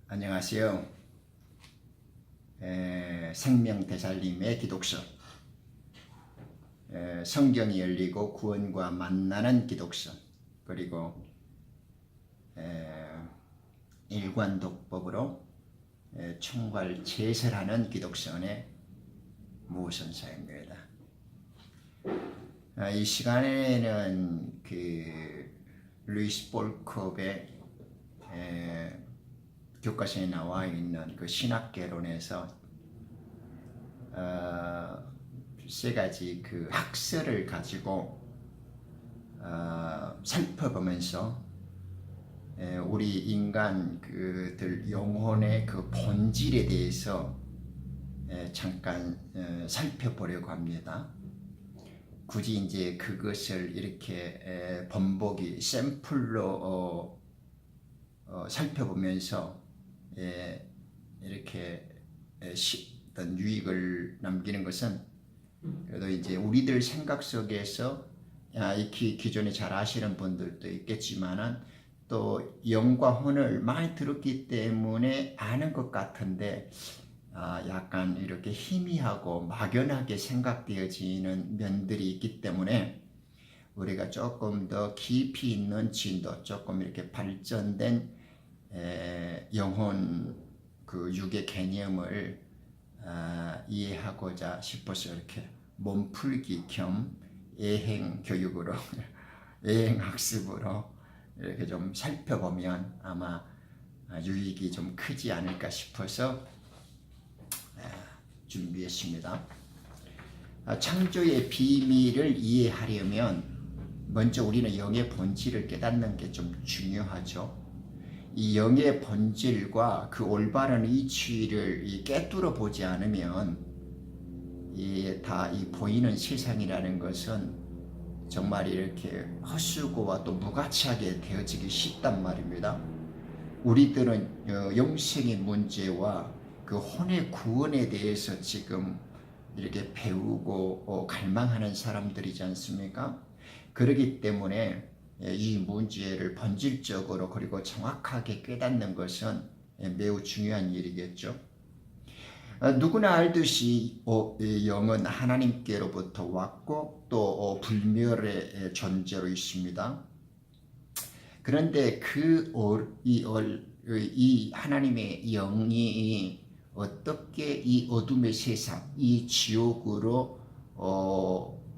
안녕하세요. 생명대살림의 기독서, 성경이 열리고 구원과 만나는 기독서, 그리고 일관독법으로 총괄 제설하는 기독서의 무선사입니다. 이 시간에는 루이스 볼컵의 교과서에 나와 있는 그 신학개론에서 세 가지 그 학설을 가지고 살펴보면서 우리 인간 그들 영혼의 그 본질에 대해서 잠깐 살펴보려고 합니다. 굳이 이제 그것을 이렇게 번복이 샘플로 살펴보면서 이렇게 어떤 유익을 남기는 것은 그래도 이제 우리들 생각 속에서 기존에 잘 아시는 분들도 있겠지만은 또 영과 혼을 많이 들었기 때문에 아는 것 같은데 약간 이렇게 희미하고 막연하게 생각되어지는 면들이 있기 때문에 우리가 조금 더 깊이 있는 진도, 조금 이렇게 발전된 영혼 그 육의 개념을 이해하고자 싶어서 이렇게 몸풀기 겸 예행 교육으로 예행 학습으로 이렇게 좀 살펴보면 아마 유익이 좀 크지 않을까 싶어서 준비했습니다. 창조의 비밀을 이해하려면 먼저 우리는 영의 본질을 깨닫는 게 좀 중요하죠. 이 영의 본질과 그 올바른 이치를 깨뚫어 보지 않으면 이 보이는 세상이라는 것은 정말 이렇게 헛수고와 또 무가치하게 되어지기 쉽단 말입니다. 우리들은 영생의 문제와 그 혼의 구원에 대해서 지금 이렇게 배우고 갈망하는 사람들이지 않습니까? 그렇기 때문에 이 문제를 본질적으로 그리고 정확하게 깨닫는 것은 매우 중요한 일이겠죠. 누구나 알듯이 영은 하나님께로부터 왔고 또 불멸의 존재로 있습니다. 그런데 이 하나님의 영이 어떻게 이 어둠의 세상, 이 지옥으로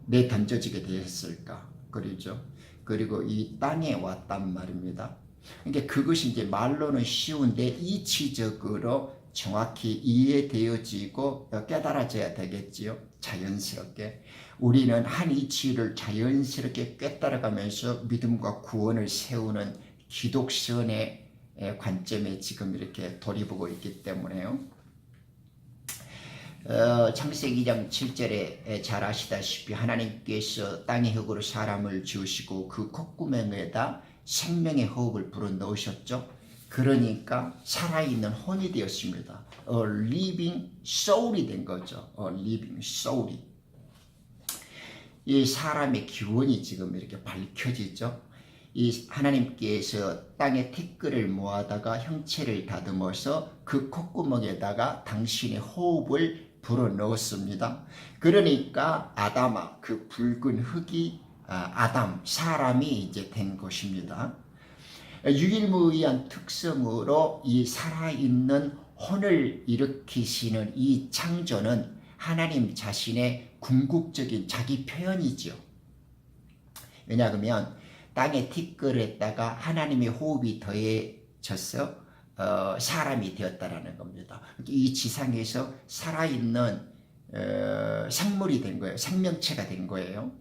내던져지게 되었을까? 그리고 이 땅에 왔단 말입니다. 그러니까 그것이 이제 말로는 쉬운데 이치적으로 정확히 이해되어지고 깨달아져야 되겠지요. 자연스럽게. 우리는 한 이치를 자연스럽게 깨달아가면서 믿음과 구원을 세우는 기독선의 관점에 지금 이렇게 돌이보고 있기 때문에요. 창세기 2장 7절에 잘 아시다시피 하나님께서 땅의 흙으로 사람을 지으시고 그 콧구멍에다 생명의 호흡을 불어넣으셨죠. 그러니까 살아있는 혼이 되었습니다. living soul이 된 거죠. living soul이. 이 사람의 기원이 지금 이렇게 밝혀지죠. 이 하나님께서 땅에 티끌을 모아다가 형체를 다듬어서 그 콧구멍에다가 당신의 호흡을 불어넣었습니다. 그러니까 아담아, 그 붉은 흙이 아담, 사람이 이제 된 것입니다. 유일무이한 특성으로 이 살아있는 혼을 일으키시는 이 창조는 하나님 자신의 궁극적인 자기 표현이죠. 왜냐하면 땅의 티끌에다가 하나님의 호흡이 더해져서 사람이 되었다라는 겁니다. 이 지상에서 살아있는 생물이 된 거예요. 생명체가 된 거예요.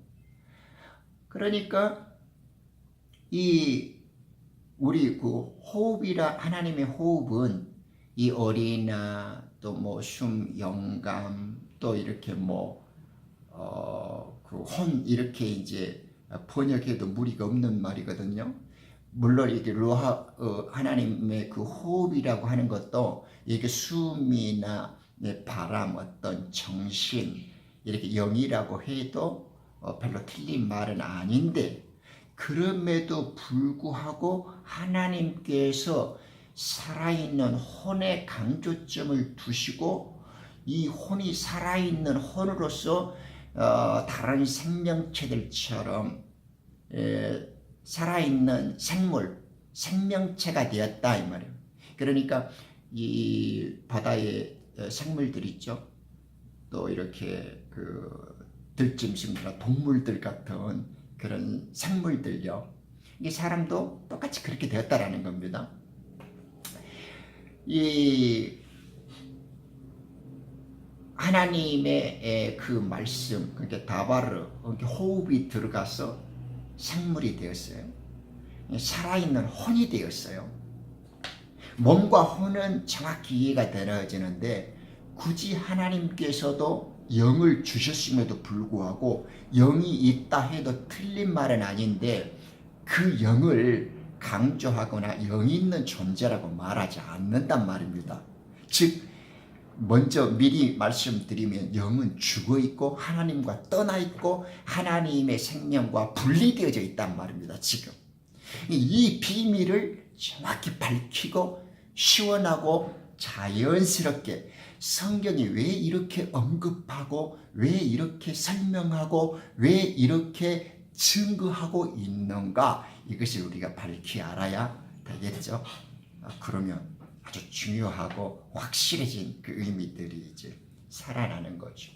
그러니까 우리 그 호흡이라 하나님의 호흡은 이 어린아 또 뭐 숨, 영감 또 이렇게 그 혼 이렇게 이제 번역해도 무리가 없는 말이거든요. 물론 이게 하나님의 그 호흡이라고 하는 것도 이게 숨이나 바람, 어떤 정신 이렇게 영이라고 해도 별로 틀린 말은 아닌데 그럼에도 불구하고 하나님께서 살아있는 혼의 강조점을 두시고 이 혼이 살아있는 혼으로서 다른 생명체들처럼 살아있는 생명체가 되었다 이 말이에요. 그러니까 이 바다의 생물들 있죠. 또 이렇게 그 들짐승이나 동물들 같은 그런 생물들요. 이 사람도 똑같이 그렇게 되었다라는 겁니다. 이 하나님의 그 말씀, 그러니까 다바르, 호흡이 들어가서 생물이 되었어요. 살아있는 혼이 되었어요. 몸과 혼은 정확히 이해가 되어지는데 굳이 하나님께서도 영을 주셨음에도 불구하고 영이 있다 해도 틀린 말은 아닌데 그 영을 강조하거나 영이 있는 존재라고 말하지 않는단 말입니다. 즉 먼저 미리 말씀드리면 영은 죽어있고 하나님과 떠나있고 하나님의 생명과 분리되어져 있단 말입니다. 지금 이 비밀을 정확히 밝히고 시원하고 자연스럽게 성경이 왜 이렇게 언급하고 왜 이렇게 설명하고 왜 이렇게 증거하고 있는가, 이것을 우리가 밝히 알아야 되겠죠. 그러면 아주 중요하고 확실해진 그 의미들이 이제 살아나는 거죠.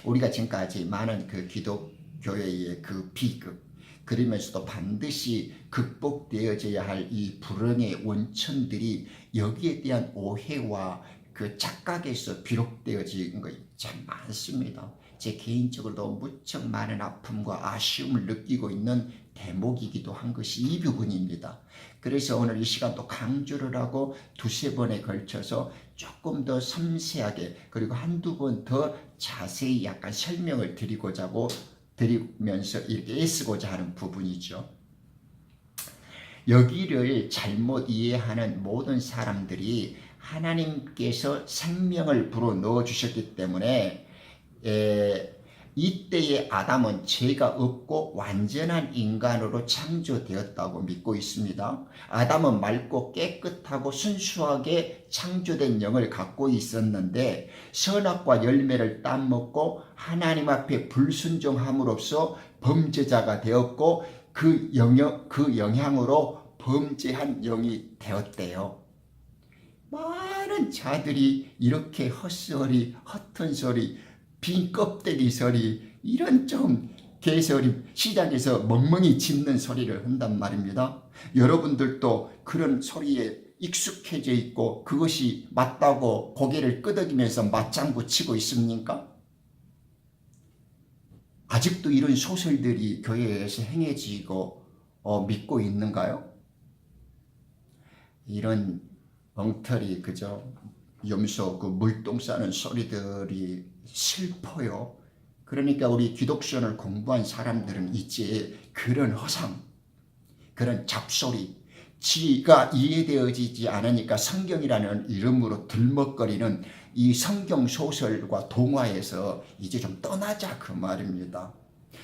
우리가 지금까지 많은 그 기독교회의 그 비극, 그러면서도 반드시 극복되어져야 할 이 불행의 원천들이 여기에 대한 오해와 그 착각에서 비롯되어진 거 참 많습니다. 제 개인적으로도 무척 많은 아픔과 아쉬움을 느끼고 있는 대목이기도 한 것이 이 부분입니다. 그래서 오늘 이 시간 또 강조를 하고 두세 번에 걸쳐서 조금 더 섬세하게 그리고 한두 번 더 자세히 약간 설명을 드리면서 이렇게 애쓰고자 하는 부분이죠. 여기를 잘못 이해하는 모든 사람들이 하나님께서 생명을 불어넣어 주셨기 때문에 이때의 아담은 죄가 없고 완전한 인간으로 창조되었다고 믿고 있습니다. 아담은 맑고 깨끗하고 순수하게 창조된 영을 갖고 있었는데 선악과 열매를 따먹고 하나님 앞에 불순종함으로써 범죄자가 되었고 그 영향으로 범죄한 영이 되었대요. 많은 자들이 이렇게 헛소리, 허튼 소리, 빈 껍데기 소리, 이런 좀 개소리, 시장에서 멍멍이 짖는 소리를 한단 말입니다. 여러분들도 그런 소리에 익숙해져 있고 그것이 맞다고 고개를 끄덕이면서 맞장구 치고 있습니까? 아직도 이런 소설들이 교회에서 행해지고 믿고 있는가요? 이런 엉터리 그저 염소 그 물똥 싸는 소리들이 슬퍼요. 그러니까 우리 기독신을 공부한 사람들은 이제 그런 허상, 그런 잡소리, 지가 이해되어지지 않으니까 성경이라는 이름으로 들먹거리는 이 성경 소설과 동화에서 이제 좀 떠나자 그 말입니다.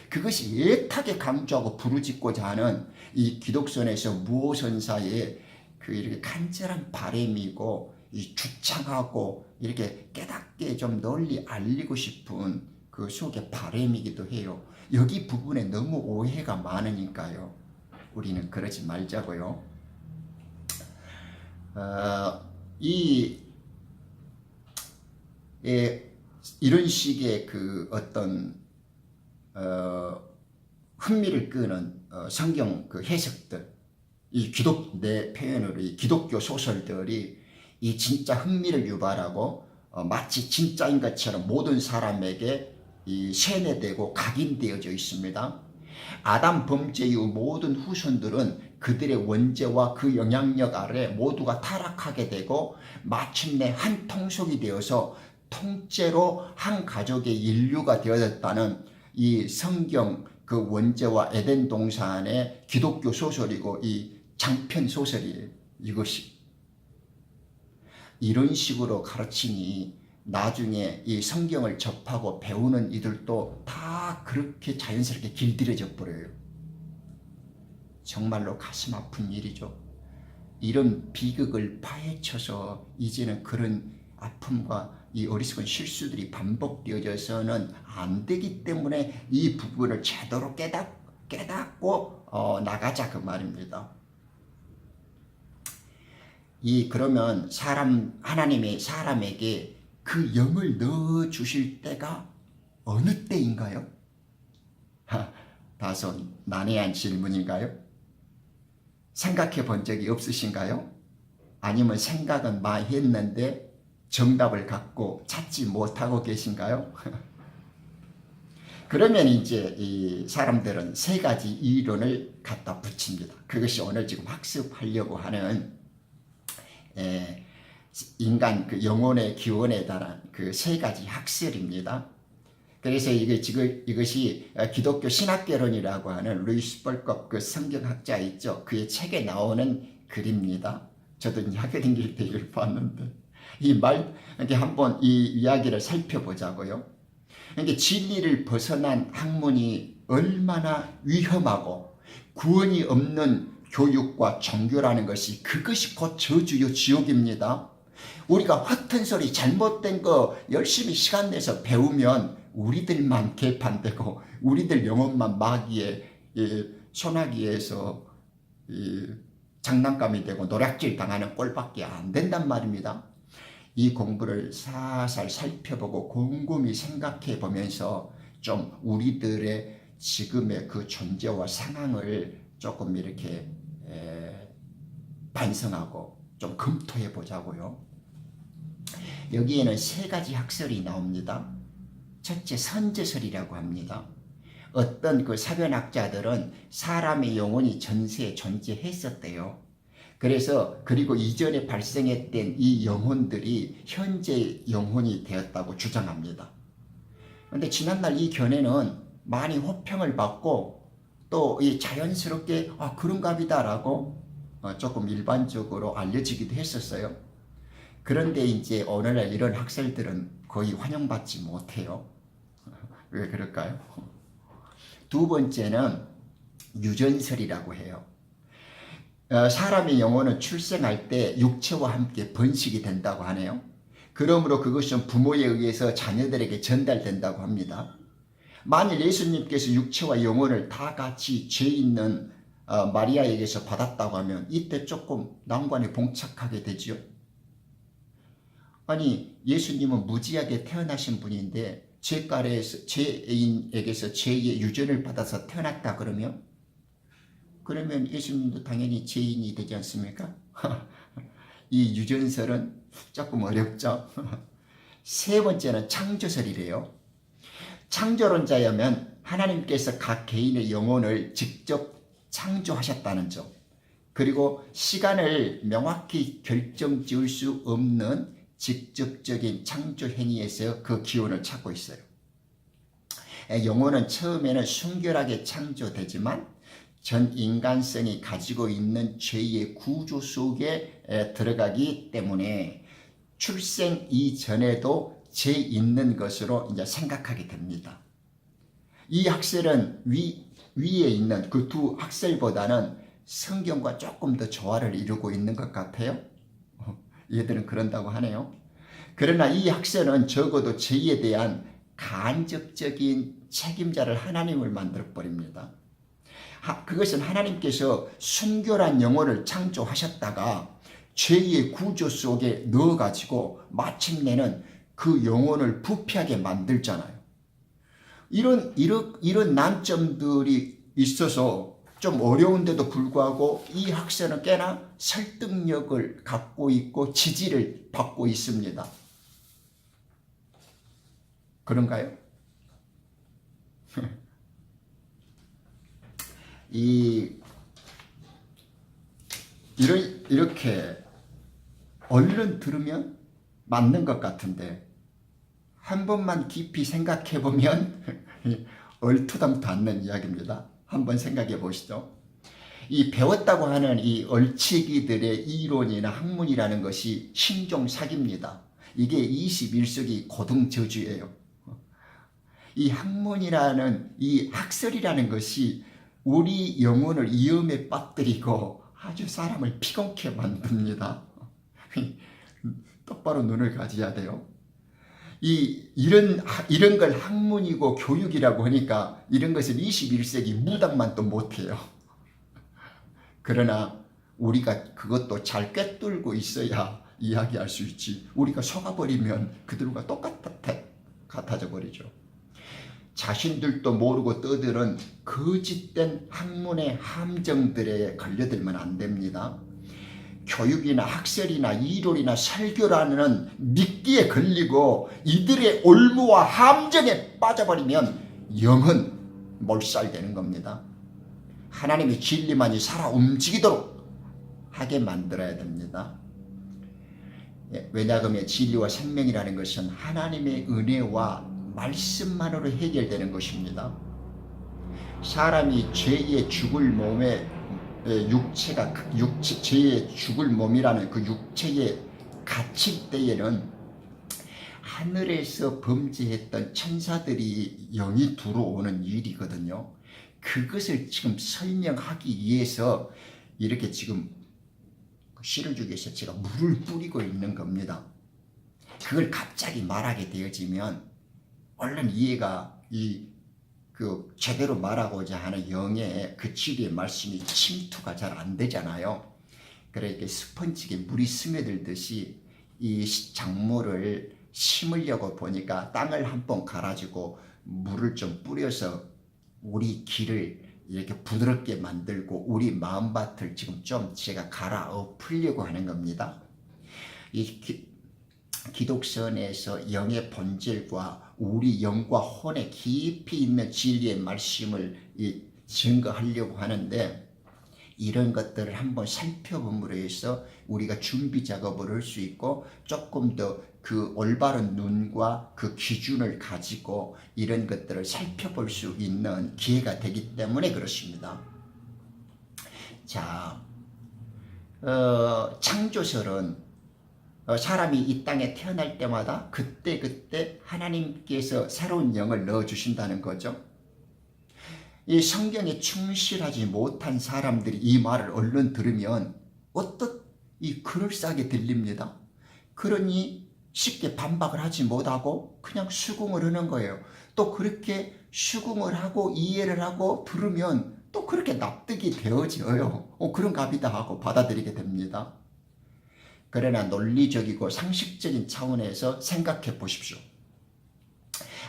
그것이 애타게 강조하고 부르짖고자 하는 이 기독선에서 무오선사의 그 이렇게 간절한 바람이고 이 주창하고 이렇게 깨닫게 좀 널리 알리고 싶은 그 속의 바람이기도 해요. 여기 부분에 너무 오해가 많으니까요. 우리는 그러지 말자고요. 이런 식의 그 어떤 흥미를 끄는 성경 그 해석들, 이 내 표현으로 이 기독교 소설들이 이 진짜 흥미를 유발하고 마치 진짜인 것처럼 모든 사람에게 이 세뇌되고 각인되어져 있습니다. 아담 범죄 이후 모든 후손들은 그들의 원죄와 그 영향력 아래 모두가 타락하게 되고 마침내 한 통속이 되어서 통째로 한 가족의 인류가 되어졌다는 이 성경 그 원죄와 에덴 동산의 기독교 소설이고 이 장편 소설이에요. 이것이 이런 식으로 가르치니 나중에 이 성경을 접하고 배우는 이들도 다 그렇게 자연스럽게 길들여져 버려요. 정말로 가슴 아픈 일이죠. 이런 비극을 파헤쳐서 이제는 그런 아픔과 이 어리석은 실수들이 반복되어져서는 안 되기 때문에 이 부분을 제대로 깨닫고 나가자 그 말입니다. 그러면 하나님이 사람에게 그 영을 넣어 주실 때가 어느 때인가요? 다소 난해한 질문인가요? 생각해 본 적이 없으신가요? 아니면 생각은 많이 했는데 정답을 갖고 찾지 못하고 계신가요? 그러면 이제 이 사람들은 세 가지 이론을 갖다 붙입니다. 그것이 오늘 지금 학습하려고 하는 인간 그 영혼의 기원에 달한 그 세 가지 학설입니다. 그래서 이것이 기독교 신학개론이라고 하는 루이스 벌컵 그 성경학자 있죠. 그의 책에 나오는 글입니다. 저도 학교 다닐 때 이걸 봤는데 이렇게 한번 이 이야기를 살펴보자고요. 그러니까 진리를 벗어난 학문이 얼마나 위험하고 구원이 없는 교육과 종교라는 것이 그것이 곧 저주요 지옥입니다. 우리가 허튼 소리 잘못된 거 열심히 시간 내서 배우면 우리들만 개판되고 우리들 영혼만 마귀의 소나기에서 장난감이 되고 노략질 당하는 꼴밖에 안 된단 말입니다. 이 공부를 살살 살펴보고 곰곰이 생각해 보면서 좀 우리들의 지금의 그 존재와 상황을 조금 이렇게 반성하고 좀 검토해 보자고요. 여기에는 세 가지 학설이 나옵니다. 첫째, 선제설이라고 합니다. 어떤 그 사변학자들은 사람의 영혼이 전세에 존재했었대요. 그리고 이전에 발생했던 이 영혼들이 현재 영혼이 되었다고 주장합니다. 그런데 지난날 이 견해는 많이 호평을 받고 또 자연스럽게 그런갑이다라고 조금 일반적으로 알려지기도 했었어요. 그런데 이제 오늘날 이런 학설들은 거의 환영받지 못해요. 왜 그럴까요? 두 번째는 유전설이라고 해요. 사람의 영혼은 출생할 때 육체와 함께 번식이 된다고 하네요. 그러므로 그것은 부모에 의해서 자녀들에게 전달된다고 합니다. 만일 예수님께서 육체와 영혼을 다 같이 죄 있는 마리아에게서 받았다고 하면 이때 조금 난관에 봉착하게 되죠. 아니, 예수님은 무지하게 태어나신 분인데 죄인에게서 죄의 유전을 받아서 태어났다 그러면 예수님도 당연히 죄인이 되지 않습니까? 이 유전설은 조금 어렵죠. 세 번째는 창조설이래요. 창조론자라면 하나님께서 각 개인의 영혼을 직접 창조하셨다는 점, 그리고 시간을 명확히 결정 지을 수 없는 직접적인 창조 행위에서 그 기원을 찾고 있어요. 영혼은 처음에는 순결하게 창조되지만 전 인간성이 가지고 있는 죄의 구조 속에 들어가기 때문에 출생 이전에도 죄 있는 것으로 이제 생각하게 됩니다. 이 학설은 위에 있는 그 두 학설보다는 성경과 조금 더 조화를 이루고 있는 것 같아요. 얘들은 그런다고 하네요. 그러나 이 학설은 적어도 죄에 대한 간접적인 책임자를 하나님을 만들어버립니다. 그것은 하나님께서 순결한 영혼을 창조하셨다가 죄의 구조 속에 넣어가지고 마침내는 그 영혼을 부패하게 만들잖아요. 이런 난점들이 있어서 좀 어려운데도 불구하고 이 학설은 꽤나 설득력을 갖고 있고 지지를 받고 있습니다. 그런가요? 이렇게 얼른 들으면 맞는 것 같은데 한 번만 깊이 생각해 보면 얼토당토 않는 이야기입니다. 한번 생각해 보시죠. 이 배웠다고 하는 이 얼치기들의 이론이나 학문이라는 것이 신종 사기입니다. 이게 21세기 고등 저주예요. 이 학문이라는 이 학설이라는 것이 우리 영혼을 위험에 빠뜨리고 아주 사람을 피곤케 만듭니다. 똑바로 눈을 가져야 돼요. 이런 걸 학문이고 교육이라고 하니까 이런 것을 21세기 무당만 또 못해요. 그러나 우리가 그것도 잘 꿰뚫고 있어야 이야기할 수 있지. 우리가 속아버리면 그들과 같아져 버리죠. 자신들도 모르고 떠드는 거짓된 학문의 함정들에 걸려들면 안 됩니다. 교육이나 학설이나 이론이나 설교라는 미끼에 걸리고 이들의 올무와 함정에 빠져버리면 영은 몰살되는 겁니다. 하나님의 진리만이 살아 움직이도록 하게 만들어야 됩니다. 왜냐하면 진리와 생명이라는 것은 하나님의 은혜와 말씀만으로 해결되는 것입니다. 사람이 죄의 죽을 몸에 죄의 죽을 몸이라는 그 육체에 갇힐 때에는 하늘에서 범죄했던 천사들이 영이 들어오는 일이거든요. 그것을 지금 설명하기 위해서 이렇게 지금 씨를 주기 위해서 제가 물을 뿌리고 있는 겁니다. 그걸 갑자기 말하게 되어지면 얼른 이해가 제대로 말하고자 하는 영의 그 진리의 말씀이 침투가 잘 안 되잖아요. 그러니까 스펀지에 물이 스며들듯이 이 작물을 심으려고 보니까 땅을 한번 갈아주고 물을 좀 뿌려서 우리 길을 이렇게 부드럽게 만들고 우리 마음밭을 지금 좀 제가 갈아엎으려고 하는 겁니다. 이 기독선에서 영의 본질과 우리 영과 혼에 깊이 있는 진리의 말씀을 증거하려고 하는데 이런 것들을 한번 살펴봄으로 해서 우리가 준비 작업을 할 수 있고 조금 더 그 올바른 눈과 그 기준을 가지고 이런 것들을 살펴볼 수 있는 기회가 되기 때문에 그렇습니다. 자, 창조설은 사람이 이 땅에 태어날 때마다 그때 하나님께서 새로운 영을 넣어주신다는 거죠. 이 성경에 충실하지 못한 사람들이 이 말을 얼른 들으면 어떻게 그럴싸하게 들립니다. 그러니 쉽게 반박을 하지 못하고 그냥 수긍을 하는 거예요. 또 그렇게 수긍을 하고 이해를 하고 들으면 또 그렇게 납득이 되어져요. 그런가 보다 하고 받아들이게 됩니다. 그러나 논리적이고 상식적인 차원에서 생각해 보십시오.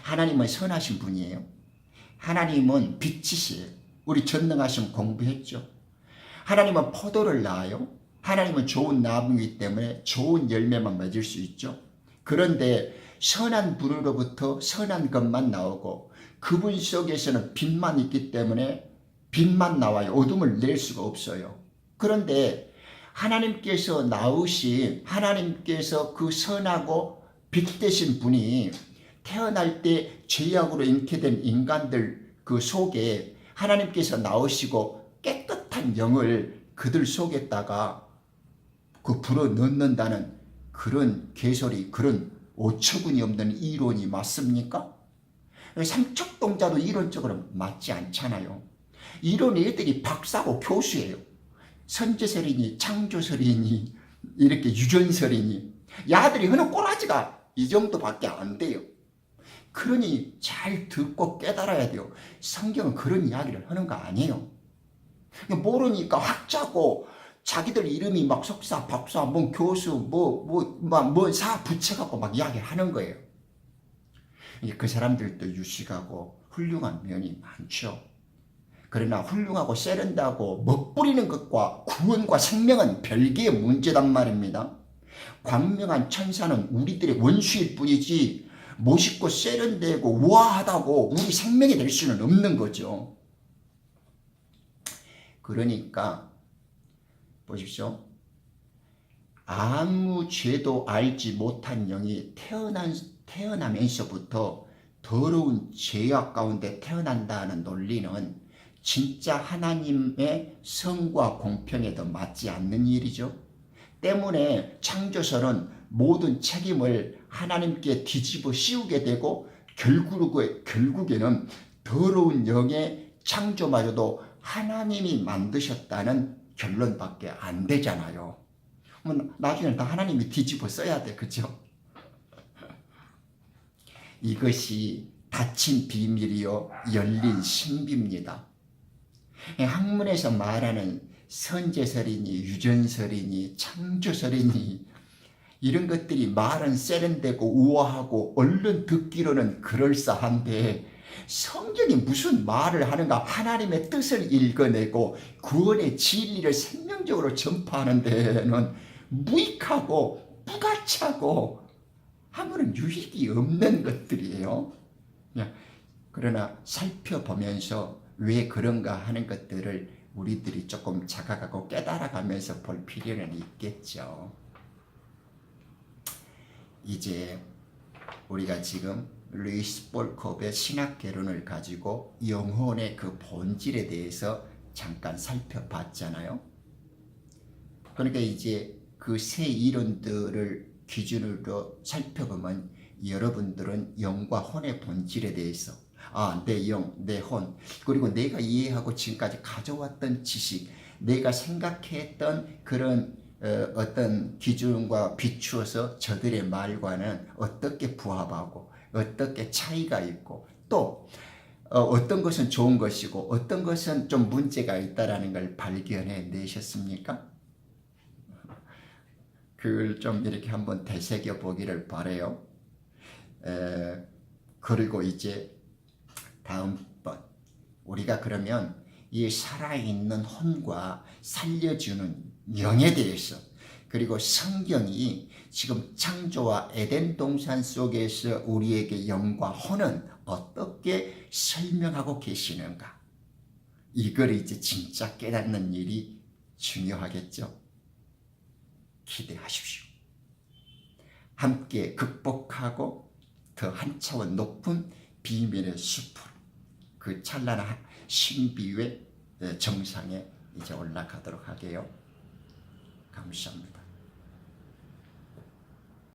하나님은 선하신 분이에요. 하나님은 빛이시에요. 우리 전능하심 공부했죠. 하나님은 포도를 낳아요. 하나님은 좋은 나무이기 때문에 좋은 열매만 맺을 수 있죠. 그런데 선한 분으로부터 선한 것만 나오고 그분 속에서는 빛만 있기 때문에 빛만 나와요. 어둠을 낼 수가 없어요. 그런데 하나님께서 나오신 하나님께서 그 선하고 빛 되신 분이 태어날 때 죄악으로 잉태된 인간들 그 속에 하나님께서 나오시고 깨끗한 영을 그들 속에다가 불어 넣는다는 그런 개소리, 그런 어처구니 없는 이론이 맞습니까? 삼척동자도 이론적으로 맞지 않잖아요. 이런 애들이 박사고 교수예요. 선제설이니 창조설이니 이렇게 유전설이니 야들이 하는 꼬라지가 이 정도밖에 안 돼요. 그러니 잘 듣고 깨달아야 돼요. 성경은 그런 이야기를 하는 거 아니에요. 모르니까 학자고 자기들 이름이 막 석사, 박사, 뭐 교수, 뭐 사 붙여갖고 막 이야기를 하는 거예요. 그 사람들도 유식하고 훌륭한 면이 많죠. 그러나 훌륭하고 세련되고 멋부리는 것과 구원과 생명은 별개의 문제단 말입니다. 광명한 천사는 우리들의 원수일 뿐이지 멋있고 세련되고 우아하다고 우리 생명이 될 수는 없는 거죠. 그러니까 보십시오. 아무 죄도 알지 못한 영이 태어나면서부터 더러운 죄악 가운데 태어난다는 논리는 진짜 하나님의 성과 공평에도 맞지 않는 일이죠. 때문에 창조설은 모든 책임을 하나님께 뒤집어 씌우게 되고 결국에는 더러운 영의 창조마저도 하나님이 만드셨다는 결론밖에 안 되잖아요. 나중에는 다 하나님이 뒤집어 써야 돼. 그죠? 이것이 닫힌 비밀이요 열린 신비입니다. 학문에서 말하는 선제설이니 유전설이니 창조설이니 이런 것들이 말은 세련되고 우아하고 얼른 듣기로는 그럴싸한데 성경이 무슨 말을 하는가? 하나님의 뜻을 읽어내고 구원의 진리를 생명적으로 전파하는 데는 무익하고 부가차고 아무런 유익이 없는 것들이에요. 그러나 살펴보면서 왜 그런가 하는 것들을 우리들이 조금 자각하고 깨달아가면서 볼 필요는 있겠죠. 이제 우리가 지금 루이스 볼컵의 신학 개론을 가지고 영혼의 그 본질에 대해서 잠깐 살펴봤잖아요. 그러니까 이제 그 세 이론들을 기준으로 살펴보면 여러분들은 영과 혼의 본질에 대해서 내 영, 내 혼, 그리고 내가 이해하고 지금까지 가져왔던 지식, 내가 생각했던 그런 어떤 기준과 비추어서 저들의 말과는 어떻게 부합하고 어떻게 차이가 있고 또 어떤 것은 좋은 것이고 어떤 것은 좀 문제가 있다라는 걸 발견해 내셨습니까? 그걸 좀 이렇게 한번 되새겨 보기를 바래요. 그리고 이제 다음번 우리가 그러면 이 살아있는 혼과 살려주는 영에 대해서 그리고 성경이 지금 창조와 에덴 동산 속에서 우리에게 영과 혼은 어떻게 설명하고 계시는가, 이걸 이제 진짜 깨닫는 일이 중요하겠죠. 기대하십시오. 함께 극복하고 더 한 차원 높은 비밀의 숲으로 그 찬란한 신비의 정상에 이제 올라가도록 하게요. 감사합니다.